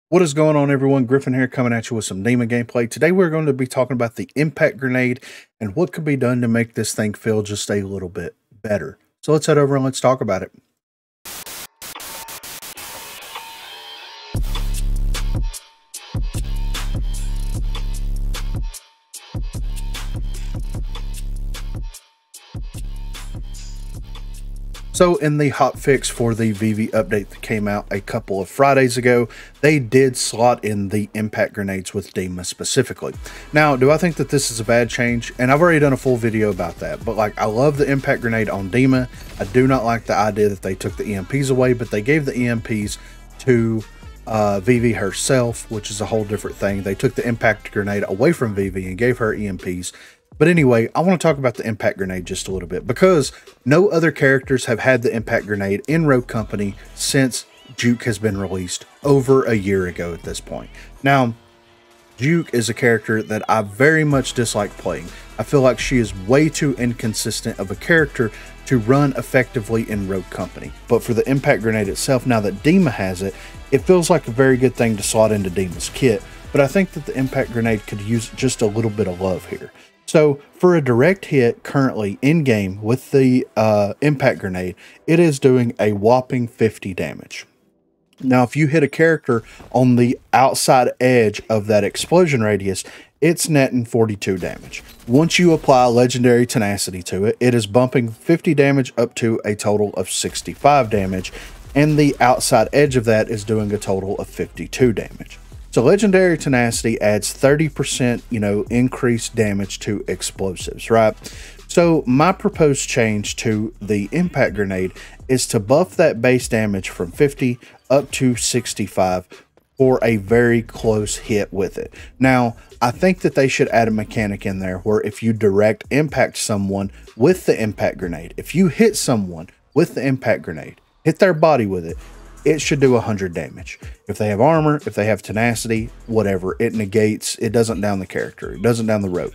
What is going on, everyone? Griffin here, coming at you with some Demon gameplay. Today we're going to be talking about the impact grenade and what could be done to make this thing feel just a little bit better. So let's head over and let's talk about it. So in the hotfix for the VV update that came out a couple of Fridays ago, they did slot in the impact grenades with Dima specifically. Now, do I think that this is a bad change? And I've already done a full video about that, but like, I love the impact grenade on Dima. I do not like the idea that they took the EMPs away, but they gave the EMPs to VV herself, which is a whole different thing. They took the impact grenade away from VV and gave her EMPs. But anyway, I want to talk about the impact grenade just a little bit because no other characters have had the impact grenade in Rogue Company since Juke has been released over a year ago at this point. Now, Juke is a character that I very much dislike playing. I feel like she is way too inconsistent of a character to run effectively in Rogue Company. But for the impact grenade itself, now that Dima has it, it feels like a very good thing to slot into Dima's kit. But I think that the impact grenade could use just a little bit of love here. So for a direct hit currently in game with the impact grenade, it is doing a whopping 50 damage. Now, if you hit a character on the outside edge of that explosion radius, it's netting 42 damage. Once you apply legendary tenacity to it, it is bumping 50 damage up to a total of 65 damage, and the outside edge of that is doing a total of 52 damage. So legendary tenacity adds 30%, increased damage to explosives, right? So my proposed change to the impact grenade is to buff that base damage from 50 up to 65 for a very close hit with it. Now, I think that they should add a mechanic in there where if you direct impact someone with the impact grenade, if you hit someone with the impact grenade, hit their body with it, it should do 100 damage. If they have armor, if they have tenacity, whatever, it negates, it doesn't down the character, it doesn't down the rogue.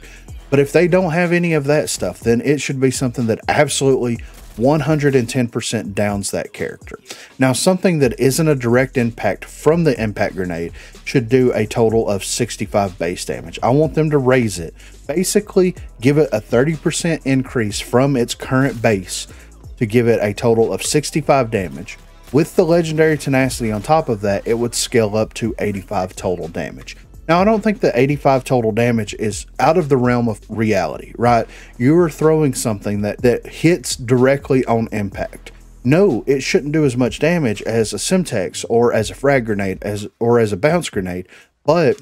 But if they don't have any of that stuff, then it should be something that absolutely 110% downs that character. Now, something that isn't a direct impact from the impact grenade should do a total of 65 base damage. I want them to raise it. Basically, give it a 30% increase from its current base to give it a total of 65 damage. With the legendary tenacity on top of that, it would scale up to 85 total damage. Now, I don't think that 85 total damage is out of the realm of reality, right? You are throwing something that hits directly on impact. No, it shouldn't do as much damage as a Semtex or as a frag grenade or as a bounce grenade. But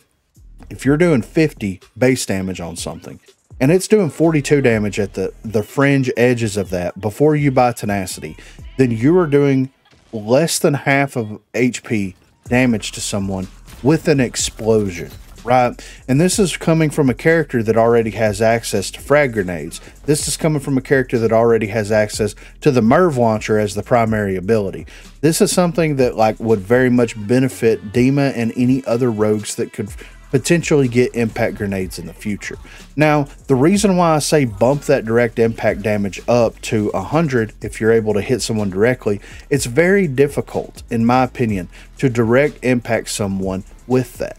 if you're doing 50 base damage on something, and it's doing 42 damage at the fringe edges of that before you buy tenacity, then you are doing less than half of HP damage to someone with an explosion, right? And this is coming from a character that already has access to frag grenades. This is coming from a character that already has access to the Merv launcher as the primary ability. This is something that would very much benefit Dima and any other rogues that could potentially get impact grenades in the future. Now, the reason why I say bump that direct impact damage up to 100 if you're able to hit someone directly, it's very difficult, in my opinion, to direct impact someone with that.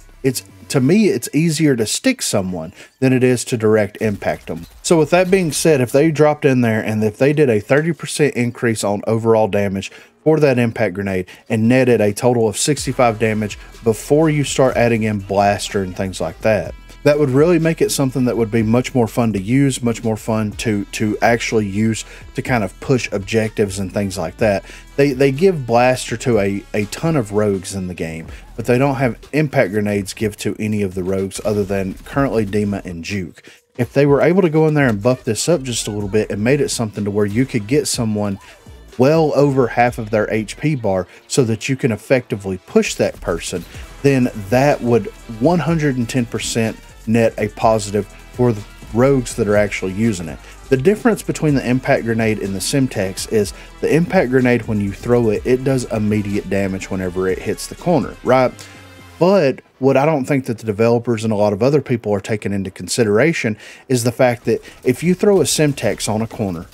To me, it's easier to stick someone than it is to direct impact them. So with that being said, if they dropped in there and if they did a 30% increase on overall damage for that impact grenade and netted a total of 65 damage before you start adding in blaster and things like that, that would really make it something that would be much more fun to use, much more fun to actually use to kind of push objectives and things like that. They give blaster to a ton of rogues in the game, but they don't have impact grenades give to any of the rogues other than currently Dima and Juke. If they were able to go in there and buff this up just a little bit and made it something to where you could get someone well over half of their HP bar so that you can effectively push that person, then that would 110% net a positive for the rogues that are actually using it. The difference between the impact grenade and the Semtex is the impact grenade, when you throw it, it does immediate damage whenever it hits the corner, right? But what I don't think that the developers and a lot of other people are taking into consideration is the fact that if you throw a Semtex on a corner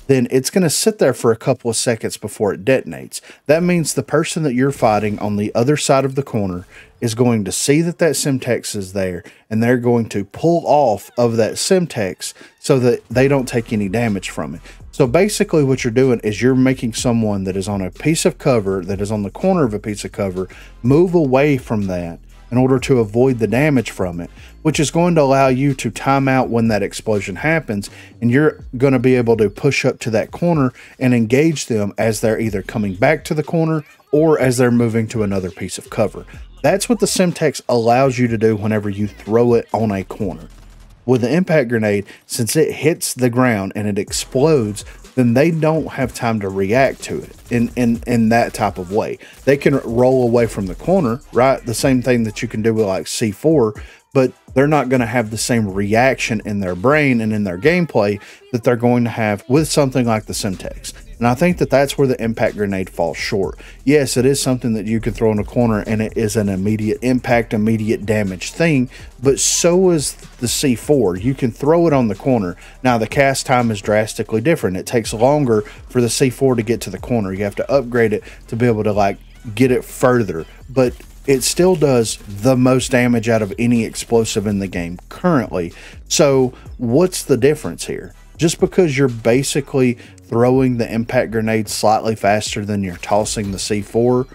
then it's going to sit there for a couple of seconds before it detonates. That means the person that you're fighting on the other side of the corner is going to see that that Semtex is there, and they're going to pull off of that Semtex so that they don't take any damage from it. So basically what you're doing is you're making someone that is on a piece of cover, that is on the corner of a piece of cover, move away from that in order to avoid the damage from it, which is going to allow you to time out when that explosion happens, and you're going to be able to push up to that corner and engage them as they're either coming back to the corner or as they're moving to another piece of cover. That's what the Semtex allows you to do whenever you throw it on a corner. With the impact grenade, since it hits the ground and it explodes, then they don't have time to react to it in that type of way. They can roll away from the corner, right? The same thing that you can do with like C4, but they're not going to have the same reaction in their brain and in their gameplay that they're going to have with something like the Semtex. And I think that that's where the impact grenade falls short. Yes, it is something that you can throw in a corner and it is an immediate impact, immediate damage thing, but so is the C4. You can throw it on the corner. Now, the cast time is drastically different. It takes longer for the C4 to get to the corner. You have to upgrade it to be able to like get it further, but it still does the most damage out of any explosive in the game currently. So what's the difference here? Just because you're basically throwing the impact grenade slightly faster than you're tossing the C4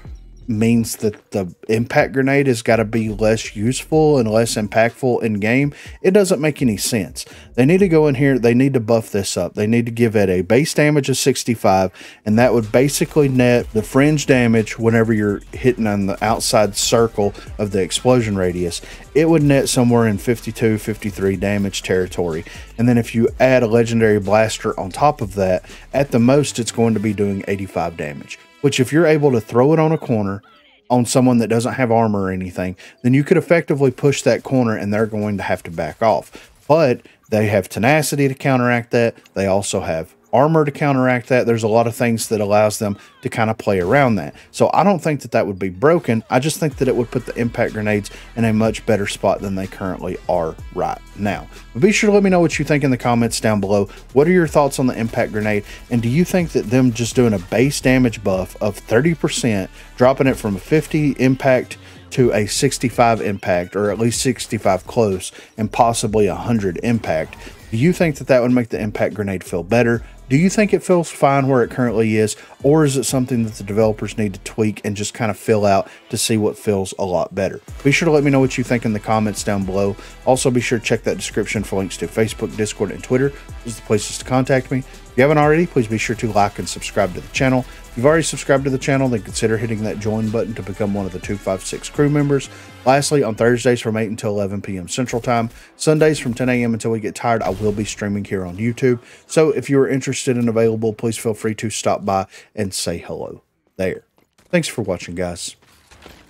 means that the impact grenade has got to be less useful and less impactful in game. It doesn't make any sense. They need to go in here, they need to buff this up. They need to give it a base damage of 65, and that would basically net the fringe damage whenever you're hitting on the outside circle of the explosion radius. It would net somewhere in 52, 53 damage territory. And then if you add a legendary blaster on top of that, at the most it's going to be doing 85 damage. Which if you're able to throw it on a corner on someone that doesn't have armor or anything, then you could effectively push that corner and they're going to have to back off. But they have tenacity to counteract that. They also have armor to counteract that. There's a lot of things that allows them to kind of play around that. So I don't think that that would be broken. I just think that it would put the impact grenades in a much better spot than they currently are right now. But be sure to let me know what you think in the comments down below. What are your thoughts on the impact grenade? And do you think that them just doing a base damage buff of 30%, dropping it from a 50 impact to a 65 impact, or at least 65 close, and possibly 100 impact, do you think that that would make the impact grenade feel better? Do you think it feels fine where it currently is, or is it something that the developers need to tweak and just kind of fill out to see what feels a lot better? Be sure to let me know what you think in the comments down below. Also, be sure to check that description for links to Facebook, Discord, and Twitter. Those are the places to contact me. If you haven't already, please be sure to like and subscribe to the channel. If you've already subscribed to the channel, then consider hitting that join button to become one of the 256 crew members. Lastly, on Thursdays from 8 until 11 p.m. Central Time, Sundays from 10 a.m. until we get tired, I will be streaming here on YouTube. So if you are interested and available, please feel free to stop by and say hello there. Thanks for watching, guys.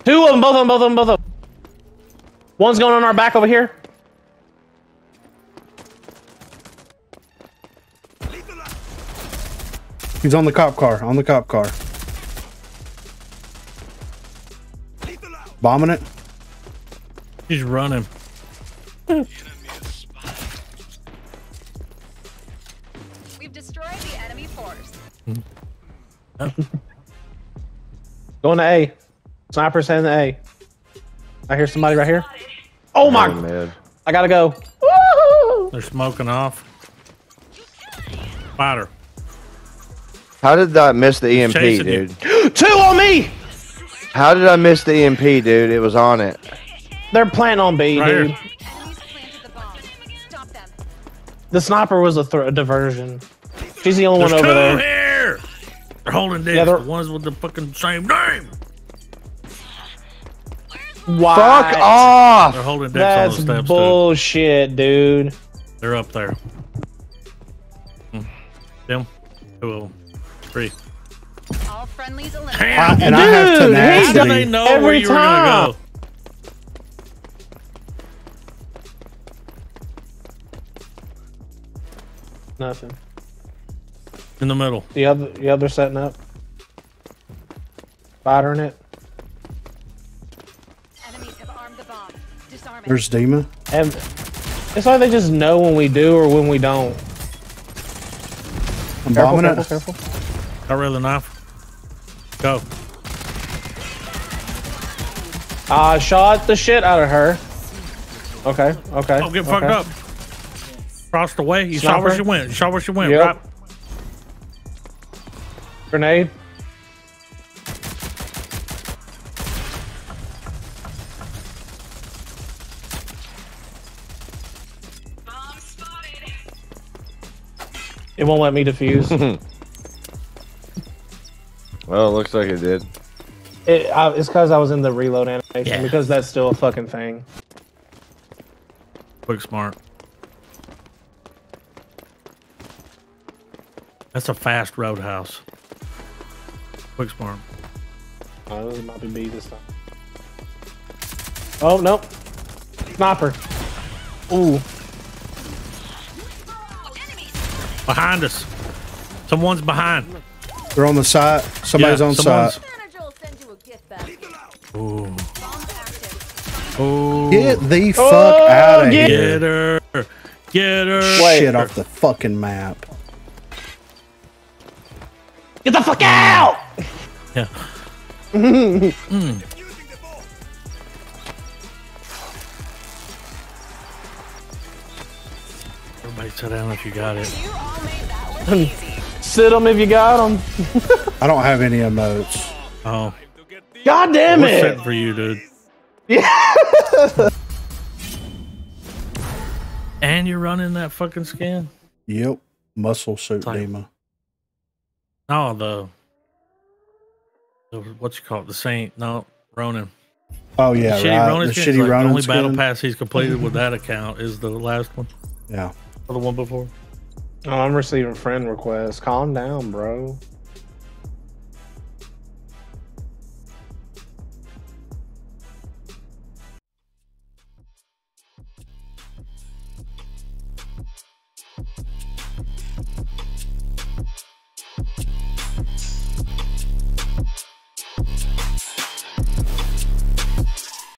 Two of them, both of them, both of them, both of them. One's going on our back over here. He's on the cop car, on the cop car. Bombing it. He's running. We've destroyed the enemy force. Going to A. Sniper's heading to A. I hear somebody right here. Oh my! Man. I gotta go. They're smoking off. Spider. How did I miss the EMP, chasing you. dude? Two on me! How did I miss the EMP, dude? It was on it. They're planting on B, Right dude. here. Enemies planted the bomb. Stop them. The sniper was a diversion. She's the only There's one two over there. here. They're holding dicks. Yeah, they're- The ones with the fucking same name. What? Fuck off! They're holding dicks That's on the steps bullshit, dude. too. They're up there. Them. Two of them. Three. All friendlies eliminated. Damn. And I have Dude, How did they tenacity. know where Every you were gonna time. go? Nothing. In the middle. The other setting up. Firing it. Enemies have armed the bomb. Disarm it. There's Demon. And it's like they just know when we do or when we don't. I'm Careful, bombing careful, it. careful. Got rid of the knife. Go. I shot the shit out of her. Okay, okay. Oh, get fucked okay. up. Crossed the way. You saw where Sniper? she went. You saw where she went, Yep. right? Grenade. It won't let me defuse. Well, it looks like it did. It's because I was in the reload animation, Yeah. because that's still a fucking thing. Quick smart. That's a fast roadhouse. Quick smart. Oh, this might be B this time. Oh, nope. Sniper. Ooh. Behind us. Someone's behind. They're on the side. Somebody's Yeah, on someone's- side. Manager will send you a gift basket. Ooh. Bombs active. Ooh. Get the fuck Oh, out of get- here. Get her. Get her. Wait. Shit off the fucking map. Get the fuck out! Yeah. Everybody sit down if you got it. You all made that look easy. Sit them if you got them. I don't have any emotes. Oh. God damn We're it! sitting for you, dude. And you're running that fucking skin? Yep. Muscle suit Like- Dima. No, the what you call it? The Saint? No, Ronin. Oh yeah, Shitty right. Ronin The skin. shitty Like, the Ronin only battle skin. pass he's completed with that account is the last one. Yeah. Or the one before. Oh, I'm receiving friend requests. Calm down, bro.